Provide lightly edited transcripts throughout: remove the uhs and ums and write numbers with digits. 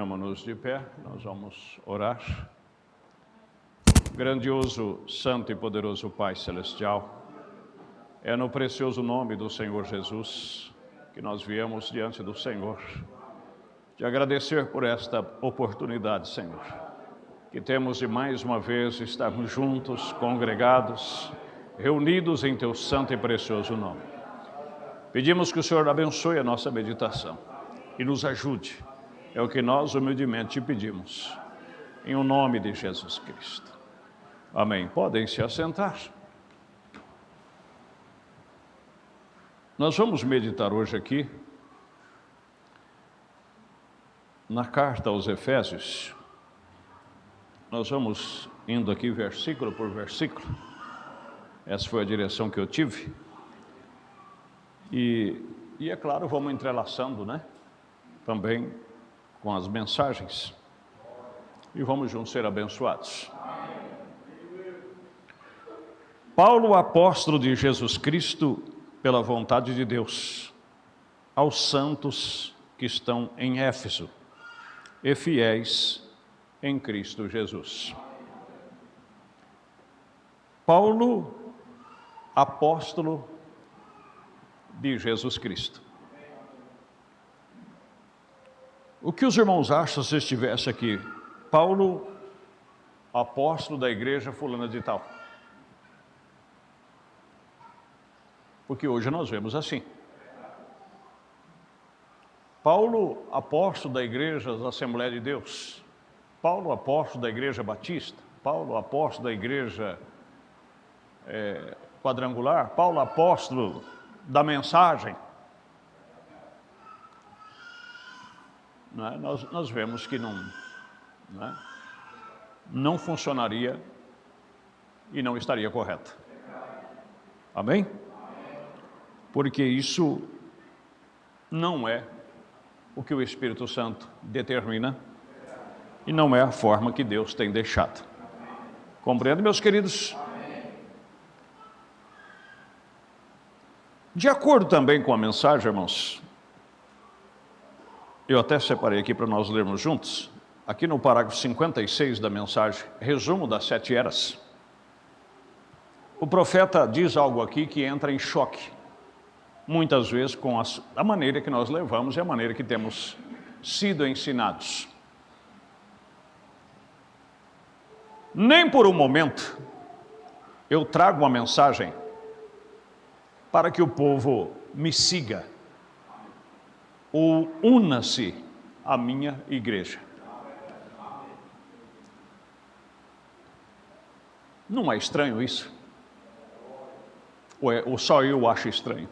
Ponhamos-nos de pé, nós vamos orar. Grandioso, santo e poderoso Pai Celestial, é no precioso nome do Senhor Jesus que nós viemos diante do Senhor, te agradecer por esta oportunidade, Senhor, que temos de mais uma vez estarmos juntos, congregados, reunidos em Teu santo e precioso nome. Pedimos que o Senhor abençoe a nossa meditação e nos ajude. É o que nós humildemente te pedimos, em o nome de Jesus Cristo. Amém. Podem se assentar. Nós vamos meditar hoje aqui na carta aos Efésios. Nós vamos indo aqui versículo por versículo. Essa foi a direção que eu tive. E é claro, vamos entrelaçando, né? Também com as mensagens. E vamos juntos ser abençoados. Paulo, apóstolo de Jesus Cristo, pela vontade de Deus, aos santos que estão em Éfeso e fiéis em Cristo Jesus. Paulo, apóstolo de Jesus Cristo. O que os irmãos acham se estivesse aqui? Paulo, apóstolo da igreja fulana de tal. Porque hoje nós vemos assim. Paulo, apóstolo da igreja da Assembleia de Deus. Paulo, apóstolo da igreja batista. Paulo, apóstolo da igreja quadrangular. Paulo, apóstolo da mensagem. Nós vemos que não funcionaria e não estaria correto. Amém? Porque isso não é o que o Espírito Santo determina e não é a forma que Deus tem deixado. Compreende, meus queridos? De acordo também com a mensagem, irmãos, eu até separei aqui para nós lermos juntos, aqui no parágrafo 56 da mensagem, resumo das 7 eras. O profeta diz algo aqui que entra em choque, muitas vezes com a maneira que nós levamos e a maneira que temos sido ensinados. Nem por um momento eu trago uma mensagem para que o povo me siga ou una-se à minha igreja. Não é estranho isso? Ou só eu acho estranho?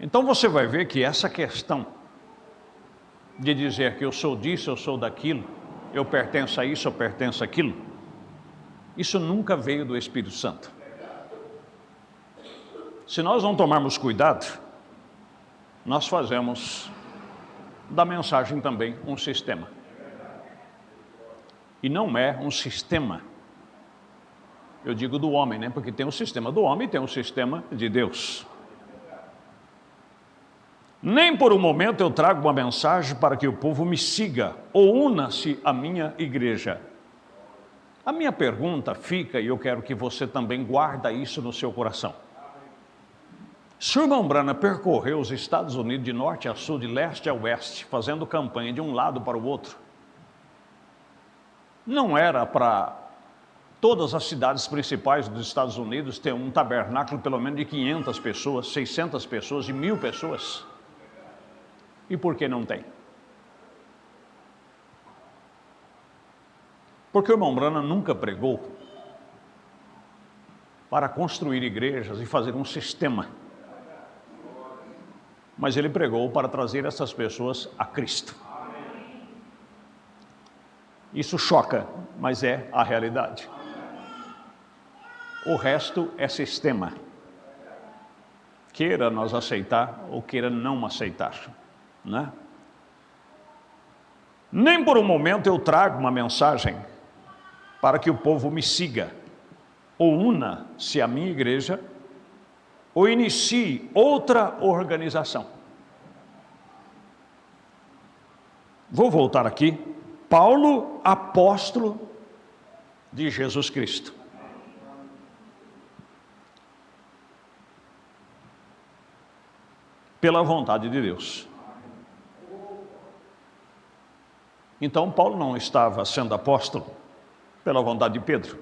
Então você vai ver que essa questão de dizer que eu sou disso, eu sou daquilo, eu pertenço a isso, eu pertenço àquilo, isso nunca veio do Espírito Santo. Se nós não tomarmos cuidado, nós fazemos da mensagem também um sistema. E não é um sistema, eu digo do homem, né? Porque tem um sistema do homem e tem um sistema de Deus. Nem por um momento eu trago uma mensagem para que o povo me siga ou una-se à minha igreja. A minha pergunta fica, e eu quero que você também guarda isso no seu coração. Se o irmão Branham percorreu os Estados Unidos de norte a sul, de leste a oeste, fazendo campanha de um lado para o outro, não era para todas as cidades principais dos Estados Unidos ter um tabernáculo pelo menos de 500 pessoas, 600 pessoas e 1000 pessoas? E por que não tem? Porque o irmão Branham nunca pregou para construir igrejas e fazer um sistema. Mas ele pregou para trazer essas pessoas a Cristo. Isso choca, mas é a realidade. O resto é sistema. Queira nós aceitar ou queira não aceitar, né? Nem por um momento eu trago uma mensagem para que o povo me siga, ou una-se à minha igreja, ou inicie outra organização. Vou voltar aqui. Paulo, apóstolo de Jesus Cristo. Pela vontade de Deus. Então, Paulo não estava sendo apóstolo pela vontade de Pedro,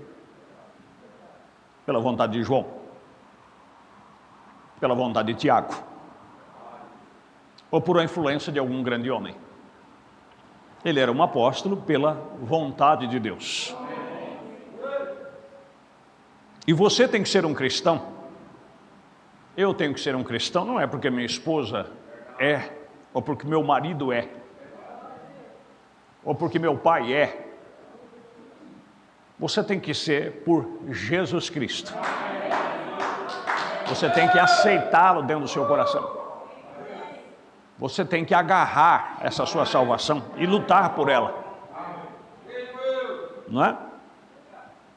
pela vontade de João, pela vontade de Tiago, ou por a influência de algum grande homem. Ele era um apóstolo pela vontade de Deus. E você tem que ser um cristão. Eu tenho que ser um cristão, não é porque minha esposa é, ou porque meu marido é, ou porque meu pai é. Você tem que ser por Jesus Cristo. Você tem que aceitá-lo dentro do seu coração. Você tem que agarrar essa sua salvação e lutar por ela. Não é?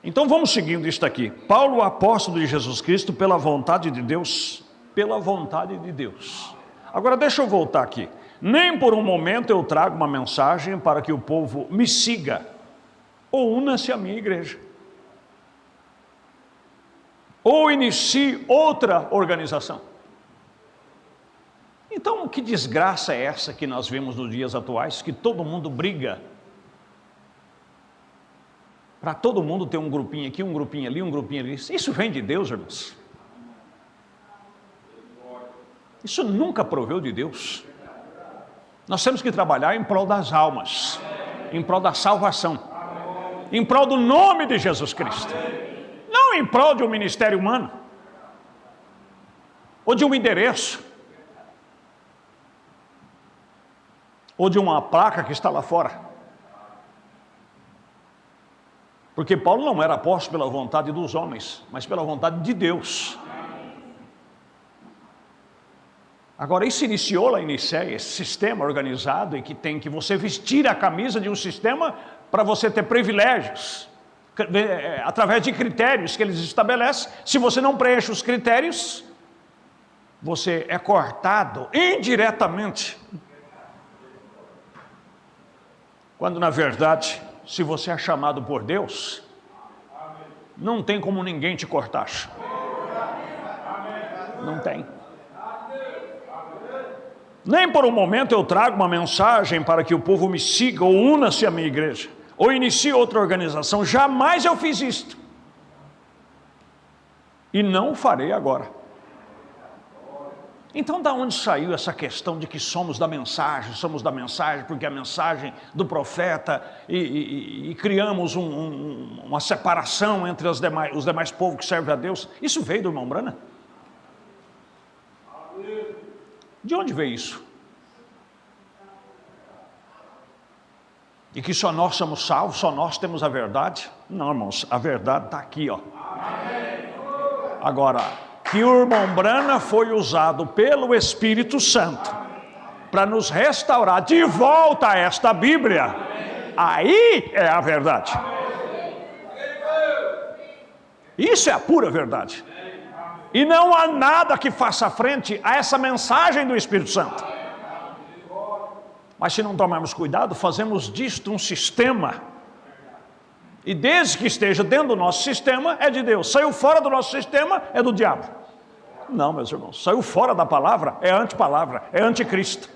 Então vamos seguindo isto aqui. Paulo, apóstolo de Jesus Cristo, pela vontade de Deus. Pela vontade de Deus. Agora deixa eu voltar aqui. Nem por um momento eu trago uma mensagem para que o povo me siga ou una-se à minha igreja, ou inicie outra organização. Então, que desgraça é essa que nós vemos nos dias atuais, que todo mundo briga, para todo mundo ter um grupinho aqui, um grupinho ali, um grupinho ali. Isso vem de Deus, irmãos? Isso nunca proveu de Deus. Nós temos que trabalhar em prol das almas, em prol da salvação, em prol do nome de Jesus Cristo, não em prol de um ministério humano, ou de um endereço, ou de uma placa que está lá fora. Porque Paulo não era apóstolo pela vontade dos homens, mas pela vontade de Deus. Agora, isso iniciou lá em Niceia, esse sistema organizado, em que tem que você vestir a camisa de um sistema para você ter privilégios, através de critérios que eles estabelecem. Se você não preenche os critérios, você é cortado indiretamente. Quando, na verdade, se você é chamado por Deus, não tem como ninguém te cortar. Não tem. Nem por um momento eu trago uma mensagem para que o povo me siga ou una-se à minha igreja, ou inicie outra organização. Jamais eu fiz isto. E não o farei agora. Então, da onde saiu essa questão de que somos da mensagem porque a mensagem do profeta, e criamos uma separação entre os demais povos que servem a Deus? Isso veio do irmão Branham? De onde veio isso? E que só nós somos salvos, só nós temos a verdade? Não, irmãos, a verdade está aqui, ó. Agora, que o irmão Branham foi usado pelo Espírito Santo para nos restaurar de volta a esta Bíblia, aí é a verdade. Isso é a pura verdade. E não há nada que faça frente a essa mensagem do Espírito Santo. Mas se não tomarmos cuidado, fazemos disto um sistema. E desde que esteja dentro do nosso sistema, é de Deus. Saiu fora do nosso sistema, é do diabo. Não, meus irmãos, saiu fora da palavra, é antipalavra, é anticristo.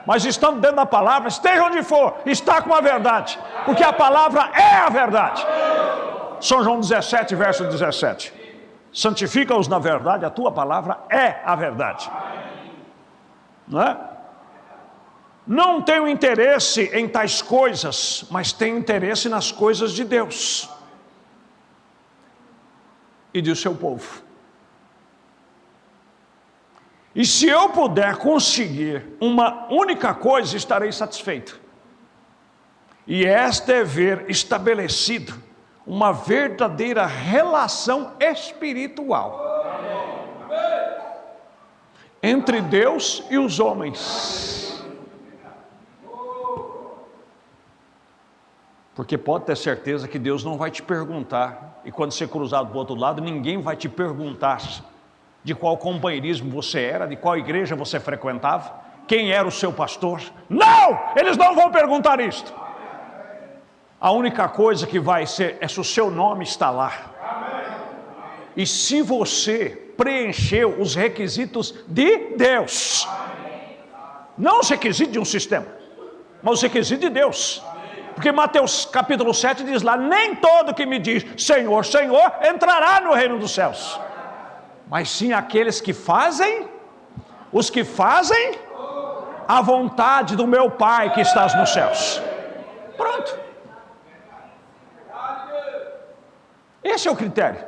Mas estando dentro da palavra, esteja onde for, está com a verdade. Porque a palavra é a verdade. São João 17, verso 17. Santifica-os na verdade, a tua palavra é a verdade. Não é? Não tenho interesse em tais coisas, mas tenho interesse nas coisas de Deus e do seu povo. E se eu puder conseguir uma única coisa, estarei satisfeito. E esta é ver estabelecido uma verdadeira relação espiritual entre Deus e os homens. Porque pode ter certeza que Deus não vai te perguntar, e quando você cruzar do outro lado, ninguém vai te perguntar de qual companheirismo você era, de qual igreja você frequentava, quem era o seu pastor? Não! Eles não vão perguntar isto. A única coisa que vai ser é se o seu nome está lá. E se você preencheu os requisitos de Deus. Não os requisitos de um sistema, mas os requisitos de Deus. Porque Mateus capítulo 7 diz lá: nem todo que me diz Senhor, Senhor, entrará no reino dos céus, mas sim aqueles que fazem, os que fazem a vontade do meu Pai que estás nos céus. Pronto. Esse é o critério.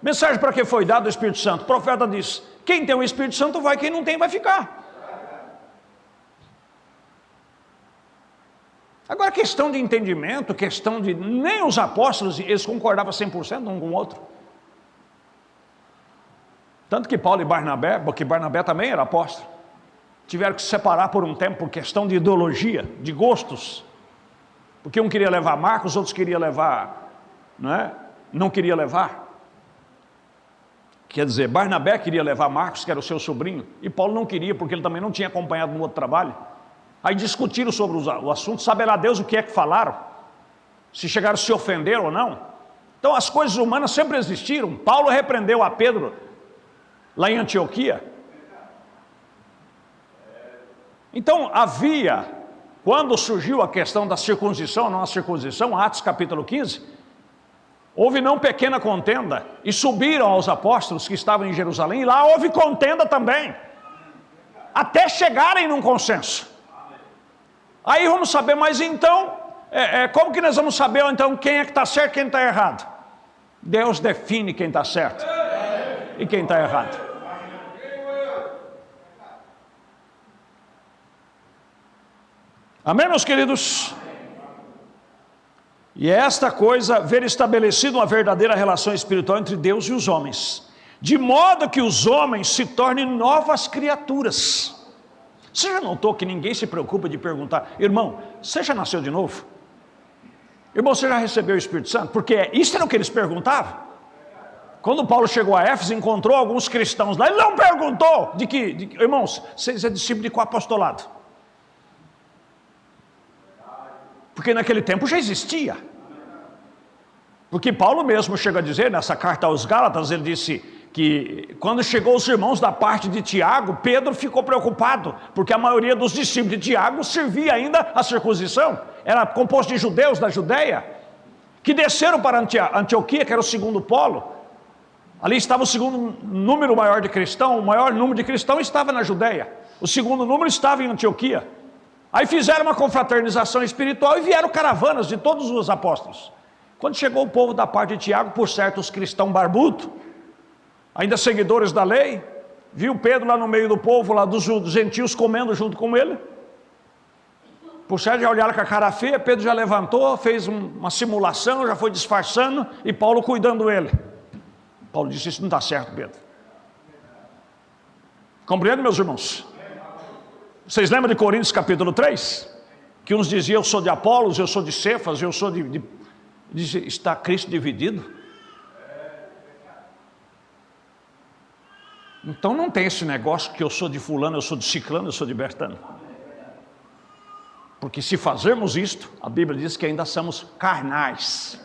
Mensagem para que foi dado o Espírito Santo? O profeta diz: quem tem o Espírito Santo vai, quem não tem vai ficar. Agora, questão de entendimento, questão de... nem os apóstolos, eles concordavam 100% um com o outro. Tanto que Paulo e Barnabé, porque Barnabé também era apóstolo, tiveram que se separar por um tempo por questão de ideologia, de gostos. Porque um queria levar Marcos, outros queriam levar, não queria levar. Quer dizer, Barnabé queria levar Marcos, que era o seu sobrinho, e Paulo não queria, porque ele também não tinha acompanhado no outro trabalho. Aí discutiram sobre o assunto, sabe lá Deus o que é que falaram, se chegaram a se ofender ou não. Então as coisas humanas sempre existiram. Paulo repreendeu a Pedro lá em Antioquia. Então havia, quando surgiu a questão da circuncisão, não a circuncisão, Atos capítulo 15, houve não pequena contenda, e subiram aos apóstolos que estavam em Jerusalém, e lá houve contenda também, até chegarem num consenso. Aí vamos saber, mas então, como que nós vamos saber então quem é que está certo e quem está errado? Deus define quem está certo e quem está errado. Amém, meus queridos? E é esta coisa, ver estabelecido uma verdadeira relação espiritual entre Deus e os homens, de modo que os homens se tornem novas criaturas. Você já notou que ninguém se preocupa de perguntar: irmão, você já nasceu de novo? Irmão, você já recebeu o Espírito Santo? Porque isso era o que eles perguntavam. Quando Paulo chegou a Éfeso, encontrou alguns cristãos lá, ele não perguntou irmãos, vocês é discípulo de qual apostolado? Porque naquele tempo já existia. Porque Paulo mesmo chega a dizer, nessa carta aos Gálatas, ele disse que quando chegou os irmãos da parte de Tiago, Pedro ficou preocupado, porque a maioria dos discípulos de Tiago servia ainda a circuncisão, era composto de judeus da Judeia, que desceram para Antioquia, que era o segundo polo. Ali estava o segundo número maior de cristãos, o maior número de cristãos estava na Judeia, o segundo número estava em Antioquia. Aí fizeram uma confraternização espiritual e vieram caravanas de todos os apóstolos. Quando chegou o povo da parte de Tiago, por certo os cristãos barbudos, ainda seguidores da lei, viu Pedro lá no meio do povo, lá dos gentios comendo junto com ele. Por certo já olharam com a cara feia, Pedro já levantou, fez uma simulação, já foi disfarçando, e Paulo cuidando dele. Paulo disse: isso não está certo, Pedro. Compreende, meus irmãos? Vocês lembram de Coríntios capítulo 3? Que uns diziam: eu sou de Apolos, eu sou de Cefas, eu sou está Cristo dividido? Então não tem esse negócio que eu sou de fulano, eu sou de ciclano, eu sou de bertano. Porque se fazermos isto, a Bíblia diz que ainda somos carnais.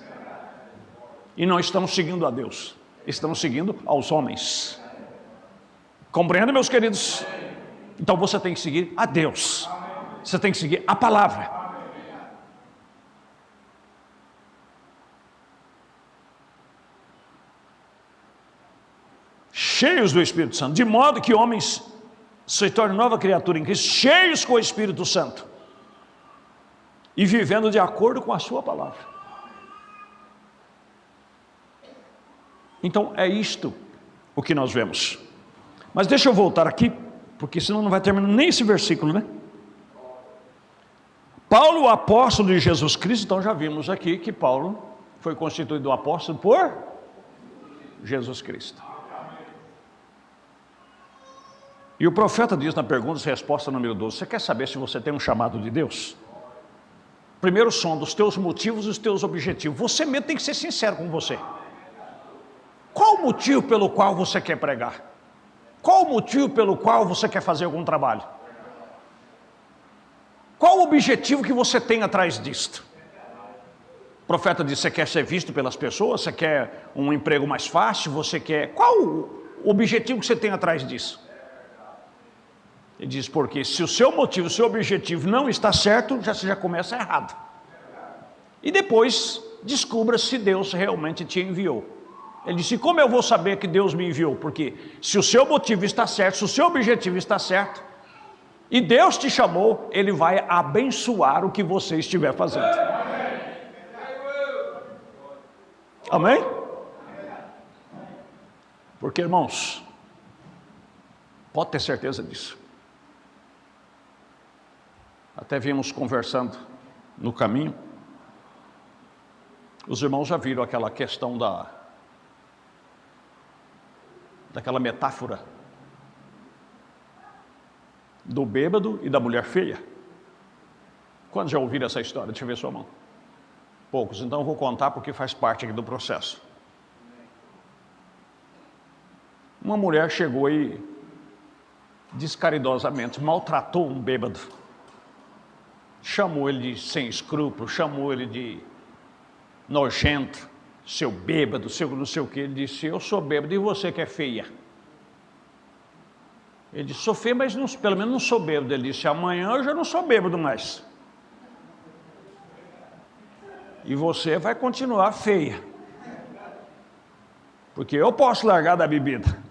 E não estamos seguindo a Deus, estamos seguindo aos homens. Compreende, meus queridos? Então você tem que seguir a Deus. Você tem que seguir a palavra. Cheios do Espírito Santo, de modo que homens se tornem nova criatura em Cristo, cheios com o Espírito Santo e vivendo de acordo com a sua palavra. Então é isto o que nós vemos. Mas deixa eu voltar aqui, porque senão não vai terminar nem esse versículo, né? Paulo, o apóstolo de Jesus Cristo. Então já vimos aqui que Paulo foi constituído apóstolo por Jesus Cristo. E o profeta diz na pergunta e resposta número 12, você quer saber se você tem um chamado de Deus? Primeiro som dos teus motivos e os teus objetivos. Você mesmo tem que ser sincero com você. Qual o motivo pelo qual você quer pregar? Qual o motivo pelo qual você quer fazer algum trabalho? Qual o objetivo que você tem atrás disto? O profeta disse: você quer ser visto pelas pessoas? Você quer um emprego mais fácil? Você quer... Qual o objetivo que você tem atrás disso? Ele diz: porque se o seu motivo, o seu objetivo não está certo, você já começa errado. E depois descubra se Deus realmente te enviou. Ele disse: como eu vou saber que Deus me enviou? Porque se o seu motivo está certo, se o seu objetivo está certo, e Deus te chamou, Ele vai abençoar o que você estiver fazendo. Amém? Porque, irmãos, pode ter certeza disso. Até vimos conversando no caminho. Os irmãos já viram aquela questão daquela metáfora do bêbado e da mulher feia. Quantos já ouviram essa história? Deixa eu ver sua mão. Poucos, então eu vou contar porque faz parte aqui do processo. Uma mulher chegou e descaridosamente maltratou um bêbado. Chamou ele de sem escrúpulo, chamou ele de nojento, seu bêbado, seu não sei o que. Ele disse: eu sou bêbado e você que é feia. Ele disse: sou feio, mas não, pelo menos não sou bêbado. Ele disse: amanhã eu já não sou bêbado mais. E você vai continuar feia. Porque eu posso largar da bebida.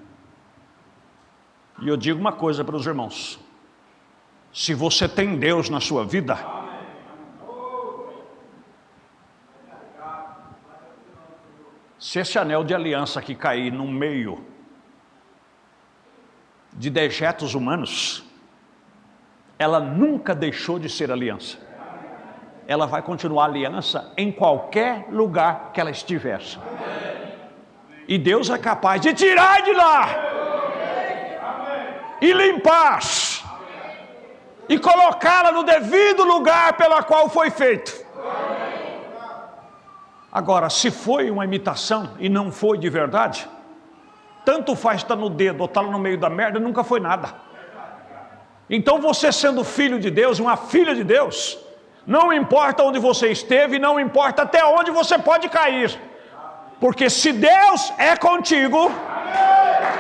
E eu digo uma coisa para os irmãos: se você tem Deus na sua vida, se esse anel de aliança aqui cair no meio de dejetos humanos, ela nunca deixou de ser aliança. Ela vai continuar aliança em qualquer lugar que ela estiver. E Deus é capaz de tirar de lá e limpar e colocá-la no devido lugar pela qual foi feito. Agora, se foi uma imitação e não foi de verdade, tanto faz estar no dedo ou estar no meio da merda, nunca foi nada. Então você, sendo filho de Deus, uma filha de Deus, não importa onde você esteve, não importa até onde você pode cair, porque se Deus é contigo,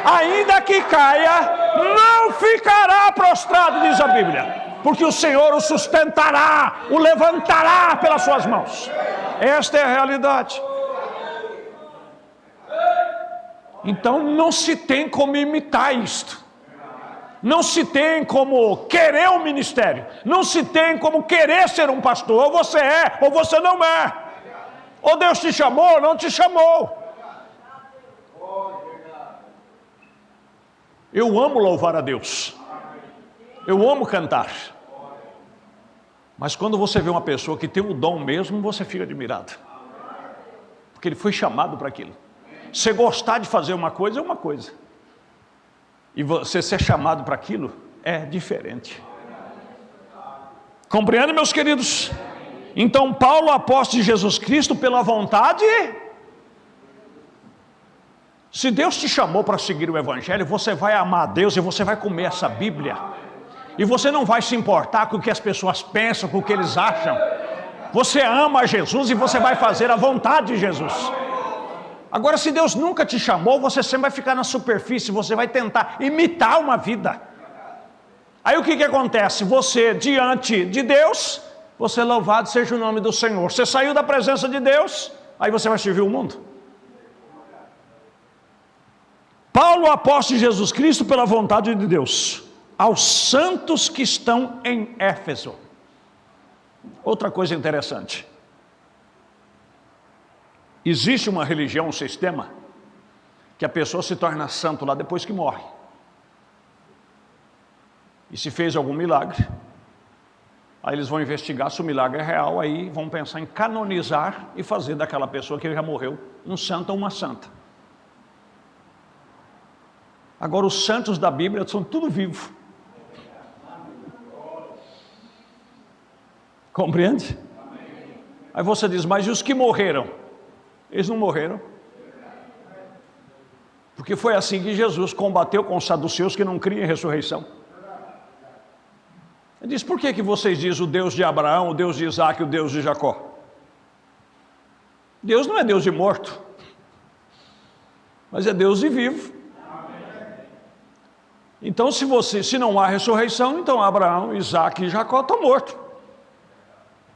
ainda que caia, não ficará prostrado, diz a Bíblia, porque o Senhor o sustentará, o levantará pelas suas mãos. Esta é a realidade. Então não se tem como imitar isto. Não se tem como querer um ministério. Não se tem como querer ser um pastor. Ou você é, ou você não é. Ou Deus te chamou, ou não te chamou. Eu amo louvar a Deus. Eu amo cantar. Mas quando você vê uma pessoa que tem o dom mesmo, você fica admirado. Porque ele foi chamado para aquilo. Você gostar de fazer uma coisa é uma coisa. E você ser chamado para aquilo é diferente. Compreende, meus queridos? Então Paulo, apóstolo de Jesus Cristo, pela vontade. Se Deus te chamou para seguir o Evangelho, você vai amar a Deus e você vai comer essa Bíblia. E você não vai se importar com o que as pessoas pensam, com o que eles acham. Você ama a Jesus e você vai fazer a vontade de Jesus. Agora, se Deus nunca te chamou, você sempre vai ficar na superfície, você vai tentar imitar uma vida. Aí o que acontece? Você, diante de Deus, você louvado seja o nome do Senhor. Você saiu da presença de Deus, aí você vai servir o mundo. Paulo, apóstolo de Jesus Cristo, pela vontade de Deus, aos santos que estão em Éfeso. Outra coisa interessante. Existe uma religião, um sistema, que a pessoa se torna santo lá depois que morre. E se fez algum milagre, aí eles vão investigar se o milagre é real, aí vão pensar em canonizar e fazer daquela pessoa que já morreu um santo ou uma santa. Agora, os santos da Bíblia são tudo vivo. Compreende? Aí você diz: mas e os que morreram? Eles não morreram. Porque foi assim que Jesus combateu com os saduceus que não criam em ressurreição. Ele diz, por que vocês dizem o Deus de Abraão, o Deus de Isaac e o Deus de Jacó? Deus não é Deus de morto, mas é Deus de vivo. Então se não há ressurreição, então Abraão, Isaac e Jacó estão mortos.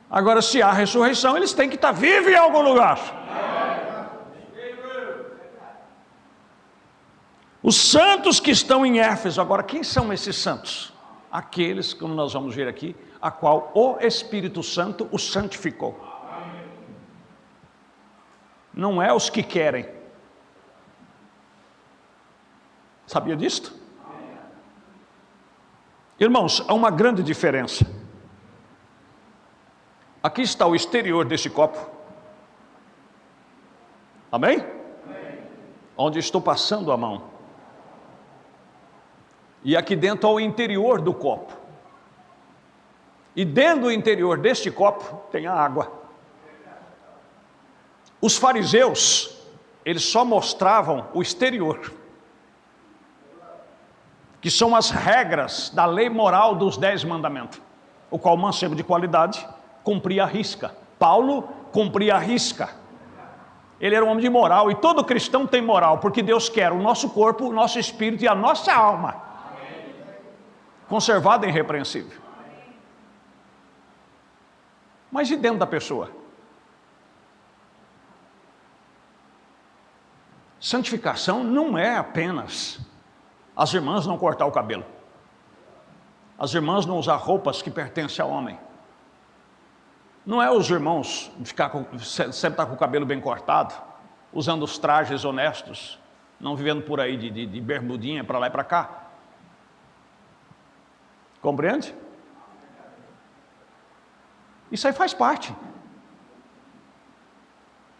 Agora, se há ressurreição, eles têm que estar vivos em algum lugar. Os santos que estão em Éfeso, agora quem são esses santos? Aqueles, como nós vamos ver aqui, a qual o Espírito Santo os santificou. Não é os que querem. Sabia disto? Irmãos, há uma grande diferença. Aqui está o exterior desse copo. Amém? Onde estou passando a mão. E aqui dentro há o interior do copo. E dentro do interior deste copo tem a água. Os fariseus, eles só mostravam o exterior, que são as regras da lei moral dos 10 mandamentos, o qual o mancebo de qualidade cumpria a risca. Paulo cumpria a risca. Ele era um homem de moral, e todo cristão tem moral, porque Deus quer o nosso corpo, o nosso espírito e a nossa alma conservada e irrepreensível. Mas e dentro da pessoa? Santificação não é apenas as irmãs não cortar o cabelo, as irmãs não usar roupas que pertencem ao homem, não é os irmãos sempre estar com o cabelo bem cortado, usando os trajes honestos, não vivendo por aí de bermudinha para lá e para cá. Compreende? Isso aí faz parte.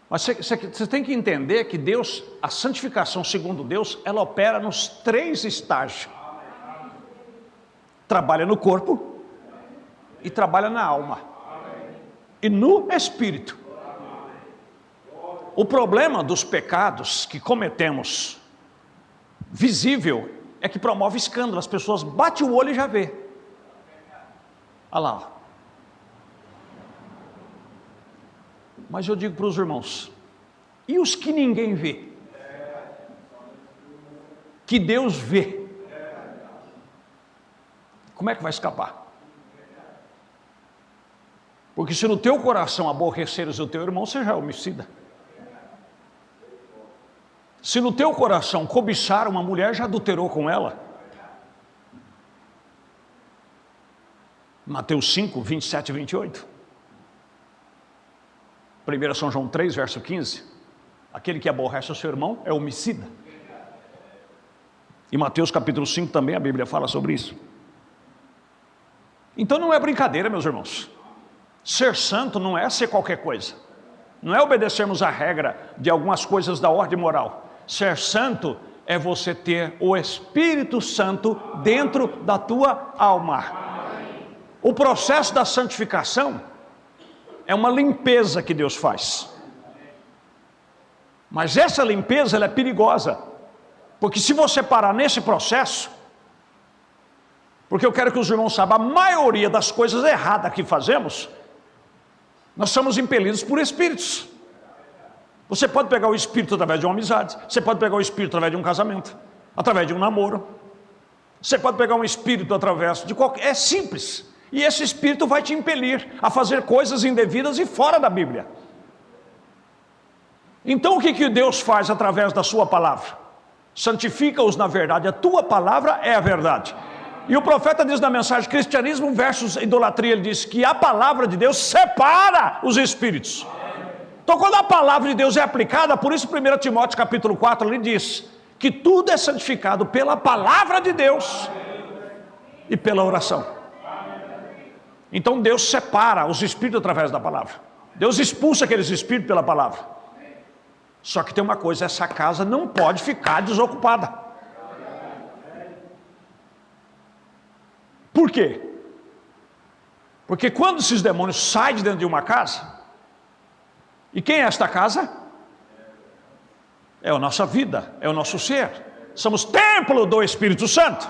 Mas você tem que entender que Deus, a santificação segundo Deus, ela opera nos 3 estágios. Trabalha no corpo, e trabalha na alma, e no espírito. O problema dos pecados que cometemos, visível, é que promove escândalo. As pessoas batem o olho e já vê. Olha lá. Mas eu digo para os irmãos, e os que ninguém vê? Que Deus vê. Como é que vai escapar? Porque se no teu coração aborreceres o teu irmão, você já é homicida. Se no teu coração cobiçar uma mulher, já adulterou com ela. Mateus 5, 27 e 28. 1 São João 3, verso 15. Aquele que aborrece o seu irmão é homicida. E Mateus capítulo 5 também, a Bíblia fala sobre isso. Então não é brincadeira, meus irmãos. Ser santo não é ser qualquer coisa. Não é obedecermos a regra de algumas coisas da ordem moral. Ser santo é você ter o Espírito Santo dentro da tua alma. O processo da santificação é uma limpeza que Deus faz. Mas essa limpeza ela é perigosa. Porque se você parar nesse processo, porque eu quero que os irmãos saibam, a maioria das coisas erradas que fazemos, nós somos impelidos por espíritos. Você pode pegar o espírito através de uma amizade, você pode pegar o espírito através de um casamento, através de um namoro, você pode pegar um espírito através de qualquer... É simples. E esse espírito vai te impelir a fazer coisas indevidas e fora da Bíblia. Então o que Deus faz através da sua palavra? Santifica-os na verdade, a tua palavra é a verdade. E o profeta diz na mensagem Cristianismo versus Idolatria, ele diz que a palavra de Deus separa os espíritos. Então quando a palavra de Deus é aplicada, por isso 1 Timóteo capítulo 4 ele diz que tudo é santificado pela palavra de Deus e pela oração. Então Deus separa os espíritos através da palavra. Deus expulsa aqueles espíritos pela palavra. Só que tem uma coisa, essa casa não pode ficar desocupada. Por quê? Porque quando esses demônios saem de dentro de uma casa, e quem é esta casa? É a nossa vida, é o nosso ser. Somos templo do Espírito Santo.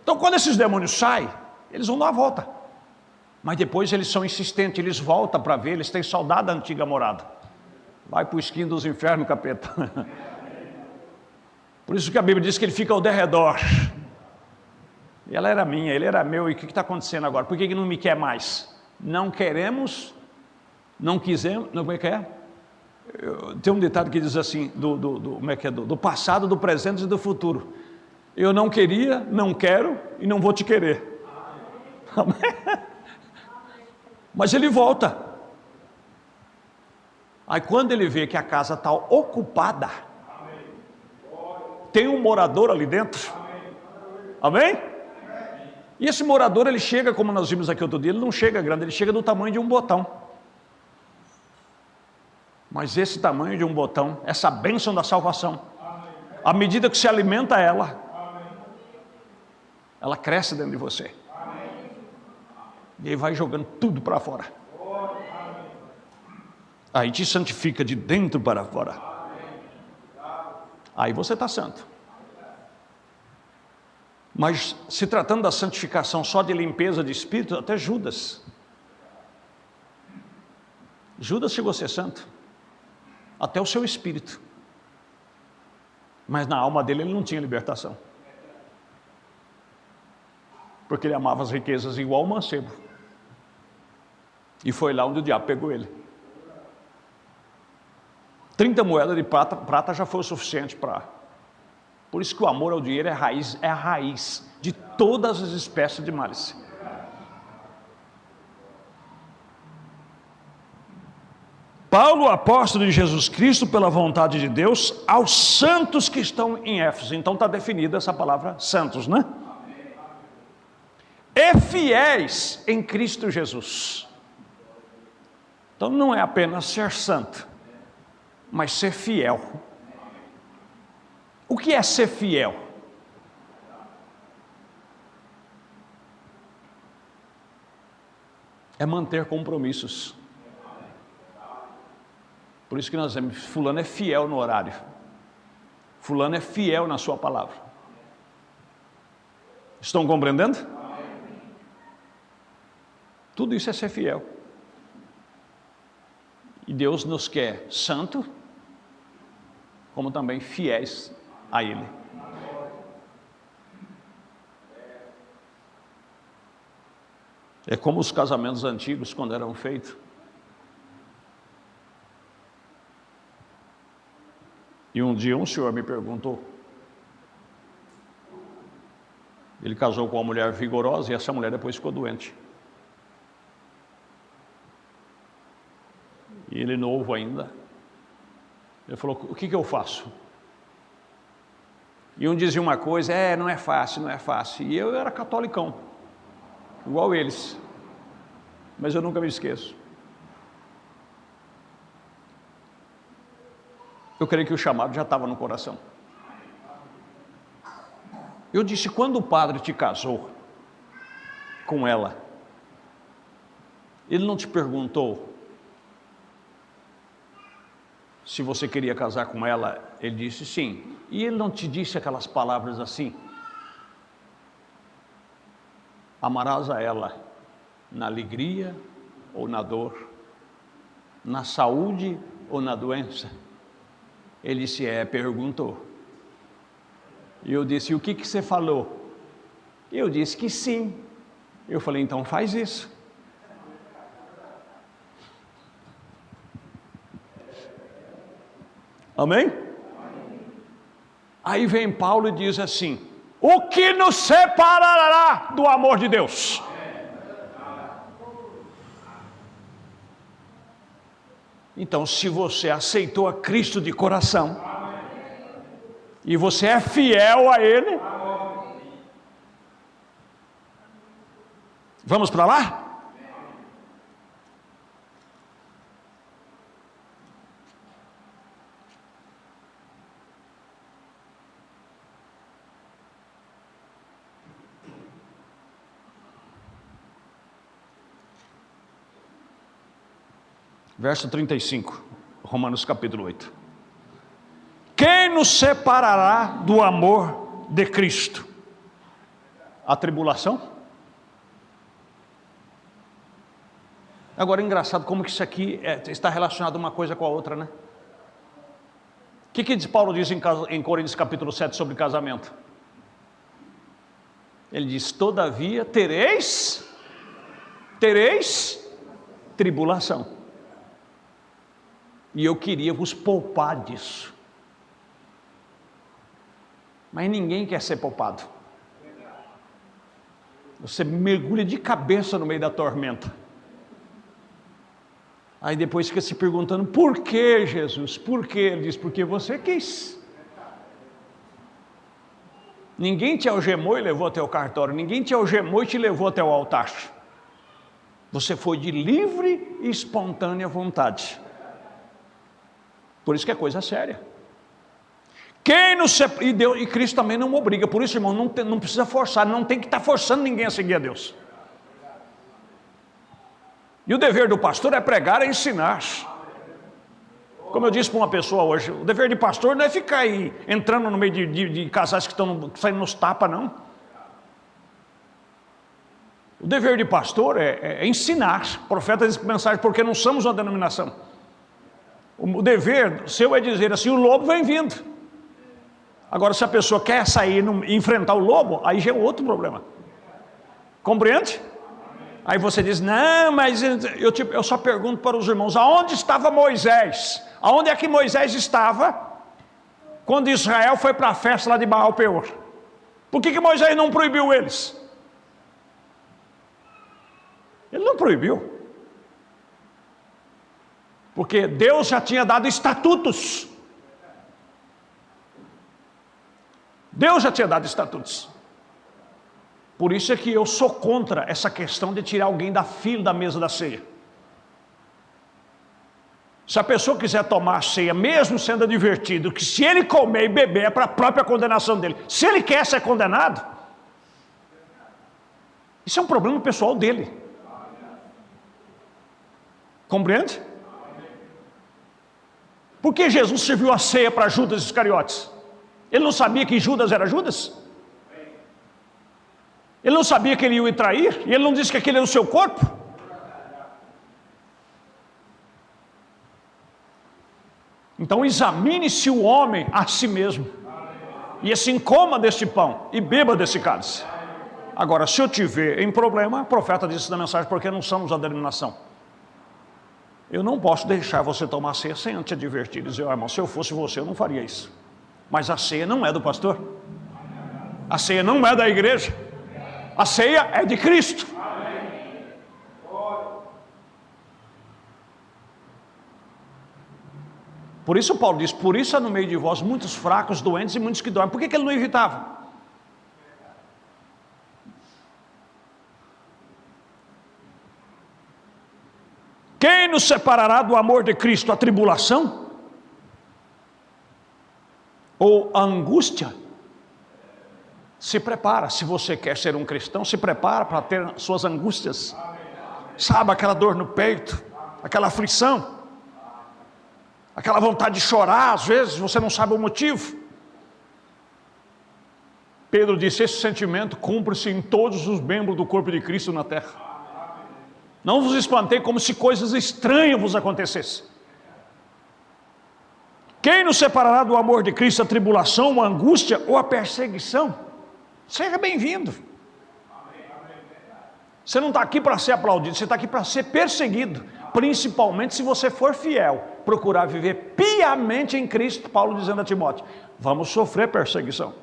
Então quando esses demônios saem, eles vão dar a volta. Mas depois eles são insistentes, eles voltam para ver, eles têm saudade da antiga morada. Vai para o esquino dos infernos, capeta. Por isso que a Bíblia diz que ele fica ao derredor. E ela era minha, ele era meu, e o que está acontecendo agora? Por que não me quer mais? Não queremos, não quisemos, como é que é? Tem um ditado que diz assim, como é que é? Do passado, do presente e do futuro. Eu não queria, não quero e não vou te querer. Amém? Mas ele volta. Aí quando ele vê que a casa está ocupada, tem um morador ali dentro. Amém? E esse morador, ele chega, como nós vimos aqui outro dia, ele não chega grande, ele chega do tamanho de um botão. Mas esse tamanho de um botão, essa bênção da salvação, à medida que se alimenta ela cresce dentro de você. E aí vai jogando tudo para fora. Aí te santifica de dentro para fora. Aí você está santo. Mas se tratando da santificação só de limpeza de espírito, até Judas chegou a ser santo, até o seu espírito, mas na alma dele ele não tinha libertação, porque ele amava as riquezas igual o mancebo, e foi lá onde o diabo pegou ele. 30 moedas de prata já foi o suficiente para... Por isso que o amor ao dinheiro é a raiz de todas as espécies de males. Paulo, apóstolo de Jesus Cristo, pela vontade de Deus, aos santos que estão em Éfeso. Então está definida essa palavra santos, né? E fiéis em Cristo Jesus. Então não é apenas ser santo, mas ser fiel. O que é ser fiel? É manter compromissos. Por isso que nós dizemos, fulano é fiel no horário. Fulano é fiel na sua palavra. Estão compreendendo? Tudo isso é ser fiel. E Deus nos quer santo, como também fiéis a Ele. É como os casamentos antigos, quando eram feitos. E um dia um senhor me perguntou, ele casou com uma mulher vigorosa e essa mulher depois ficou doente. E ele novo ainda, ele falou, o que eu faço? E um dizia uma coisa, não é fácil, não é fácil. E eu era catolicão, igual eles, mas eu nunca me esqueço. Eu creio que o chamado já estava no coração. Eu disse, quando o padre te casou com ela, ele não te perguntou se você queria casar com ela? Ele disse sim. E ele não te disse aquelas palavras assim? Amarás a ela na alegria ou na dor, na saúde ou na doença? Ele disse, perguntou. E eu disse, o que você falou? Eu disse que sim. Eu falei, então faz isso. Amém? Aí vem Paulo e diz assim, o que nos separará do amor de Deus? Então, se você aceitou a Cristo de coração, e você é fiel a Ele, vamos para lá? Verso 35, Romanos capítulo 8. Quem nos separará do amor de Cristo? A tribulação? Agora é engraçado como que isso aqui está relacionado uma coisa com a outra, né? O que Paulo diz em Coríntios capítulo 7 sobre casamento? Ele diz: todavia tereis tribulação. E eu queria vos poupar disso. Mas ninguém quer ser poupado. Você mergulha de cabeça no meio da tormenta. Aí depois fica se perguntando: por que, Jesus? Por que? Ele diz: porque você quis. Ninguém te algemou e levou até o cartório. Ninguém te algemou e te levou até o altar. Você foi de livre e espontânea vontade. Por isso que é coisa séria. E Cristo também não obriga. Por isso, irmão, não precisa forçar. Não tem que estar forçando ninguém a seguir a Deus. E o dever do pastor é pregar e ensinar. Como eu disse para uma pessoa hoje, o dever de pastor não é ficar aí entrando no meio de casais que estão saindo nos tapas, não. O dever de pastor é ensinar. O profeta diz mensagem: porque não somos uma denominação. O dever seu é dizer assim: o lobo vem vindo. Agora, se a pessoa quer sair e enfrentar o lobo, aí já é outro problema. Compreende? Aí você diz: não, mas eu só pergunto para os irmãos: aonde estava Moisés? Aonde é que Moisés estava quando Israel foi para a festa lá de Baal Peor? Por que Moisés não proibiu eles? Ele não proibiu, porque Deus já tinha dado estatutos. Deus já tinha dado estatutos. Por isso é que eu sou contra essa questão de tirar alguém da fila da mesa da ceia. Se a pessoa quiser tomar a ceia, mesmo sendo advertido que se ele comer e beber é para a própria condenação dele, se ele quer ser condenado, isso é um problema pessoal dele. Compreende? Por que Jesus serviu a ceia para Judas Iscariotes? Ele não sabia que Judas era Judas? Ele não sabia que ele ia o trair? E ele não disse que aquele era o seu corpo? Então examine-se o homem a si mesmo. E assim coma deste pão e beba desse cálice. Agora, se eu tiver em problema, o profeta disse na mensagem: porque não somos a denominação. Eu não posso deixar você tomar ceia sem antes advertir e dizer: ó, irmão, se eu fosse você, eu não faria isso. Mas a ceia não é do pastor. A ceia não é da igreja. A ceia é de Cristo. Por isso Paulo diz: por isso há no meio de vós muitos fracos, doentes e muitos que dormem. Por que ele não evitava? Quem nos separará do amor de Cristo? A tribulação? Ou a angústia? Se prepara, se você quer ser um cristão, se prepara para ter suas angústias. Sabe, aquela dor no peito, aquela aflição, aquela vontade de chorar, às vezes você não sabe o motivo. Pedro disse: esse sentimento cumpre-se em todos os membros do corpo de Cristo na terra. Não vos espantei como se coisas estranhas vos acontecessem. Quem nos separará do amor de Cristo? A tribulação, a angústia ou a perseguição? Seja bem-vindo. Você não está aqui para ser aplaudido, você está aqui para ser perseguido. Principalmente se você for fiel, procurar viver piamente em Cristo. Paulo dizendo a Timóteo: vamos sofrer perseguição.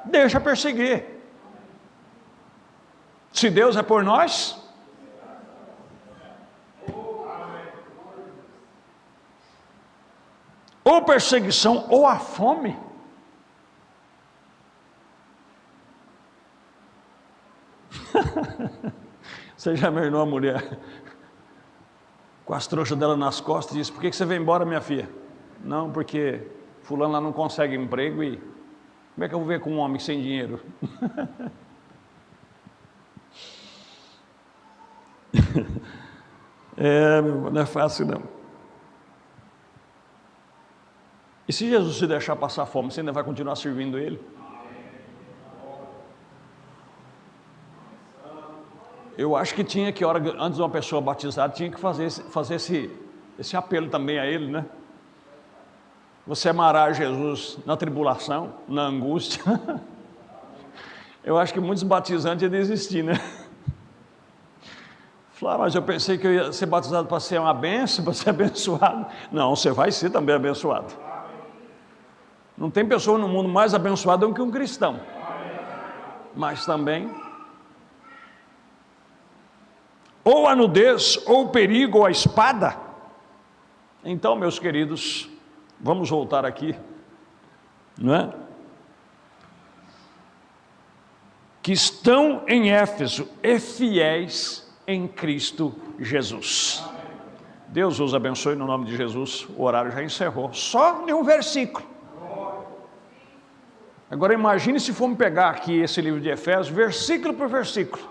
Deixa perseguir. Se Deus é por nós, ou perseguição ou a fome. Você já imaginou a mulher com as trouxas dela nas costas e disse: por que você veio embora, minha filha? Não, porque fulano lá não consegue emprego e como é que eu vou ver com um homem sem dinheiro? Não é fácil não. E se Jesus se deixar passar fome, você ainda vai continuar servindo Ele? Eu acho que tinha que, antes de uma pessoa batizada, tinha que fazer esse apelo também a ele, né? Você amará Jesus na tribulação, na angústia. Eu acho que muitos batizantes iam desistir, né? Falar, mas eu pensei que eu ia ser batizado para ser uma bênção, para ser abençoado. Não, você vai ser também abençoado. Não tem pessoa no mundo mais abençoada do que um cristão. Mas também, ou a nudez, ou o perigo, ou a espada. Então, meus queridos, vamos voltar aqui, não é? Que estão em Éfeso e fiéis em Cristo Jesus. Deus os abençoe no nome de Jesus. O horário já encerrou. Só em um versículo. Agora imagine se formos pegar aqui esse livro de Efésios, versículo por versículo.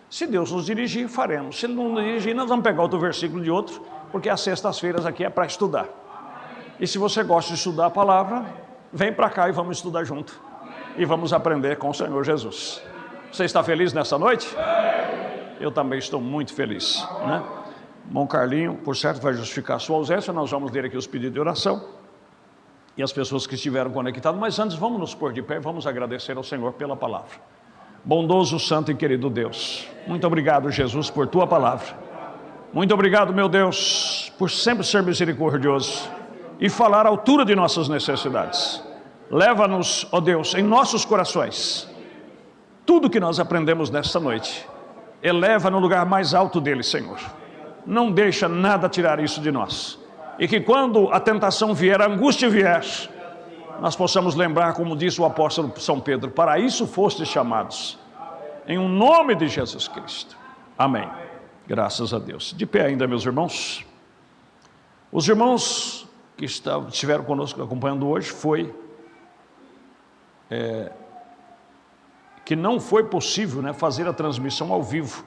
Se Deus nos dirigir, faremos. Se Ele não nos dirigir, nós vamos pegar outro versículo de outro, porque as sextas-feiras aqui é para estudar. E se você gosta de estudar a palavra, vem para cá e vamos estudar junto. E vamos aprender com o Senhor Jesus. Você está feliz nessa noite? Eu também estou muito feliz, né? Bom, Carlinho, por certo, vai justificar a sua ausência. Nós vamos ler aqui os pedidos de oração e as pessoas que estiveram conectadas. Mas antes, vamos nos pôr de pé e vamos agradecer ao Senhor pela palavra. Bondoso, santo e querido Deus, muito obrigado, Jesus, por tua palavra. Muito obrigado, meu Deus, por sempre ser misericordioso e falar à altura de nossas necessidades. Leva-nos, ó Deus, em nossos corações tudo que nós aprendemos nesta noite. Eleva no lugar mais alto dele, Senhor. Não deixa nada tirar isso de nós. E que quando a tentação vier, a angústia vier, nós possamos lembrar, como disse o apóstolo São Pedro, para isso fostes chamados. Em um nome de Jesus Cristo. Amém. Graças a Deus. De pé ainda, meus irmãos. Os irmãos que estiveram conosco acompanhando hoje, que não foi possível, né, fazer a transmissão ao vivo,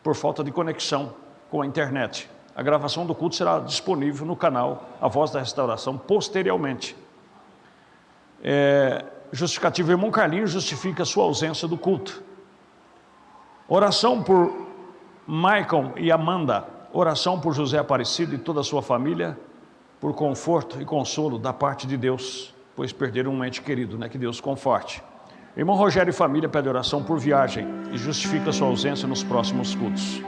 por falta de conexão com a internet. A gravação do culto será disponível no canal A Voz da Restauração posteriormente. Justificativo, irmão Carlinhos justifica a sua ausência do culto. Oração por Maicon e Amanda. Oração por José Aparecido e toda a sua família, por conforto e consolo da parte de Deus, pois perderam um ente querido, né? Que Deus conforte. Irmão Rogério e família pede oração por viagem e justifica sua ausência nos próximos cultos.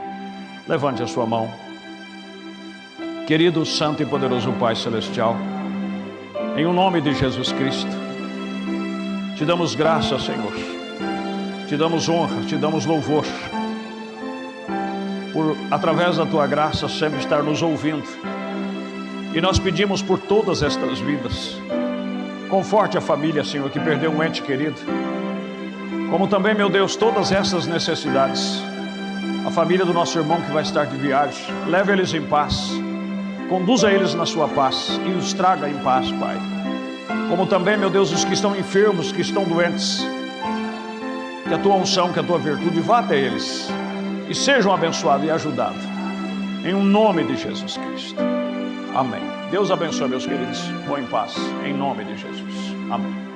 Levante a sua mão. Querido, santo e poderoso Pai Celestial, em o nome de Jesus Cristo, te damos graça, Senhor, te damos honra, te damos louvor, por, através da tua graça, sempre estar nos ouvindo. E nós pedimos por todas estas vidas. Conforte a família, Senhor, que perdeu um ente querido. Como também, meu Deus, todas essas necessidades. A família do nosso irmão que vai estar de viagem. Leve eles em paz. Conduza eles na sua paz e os traga em paz, Pai. Como também, meu Deus, os que estão enfermos, que estão doentes. Que a tua unção, que a tua virtude vá até eles. E sejam abençoados e ajudados. Em o nome de Jesus Cristo. Amém. Deus abençoe, meus queridos. Vão em paz, em nome de Jesus. Amém.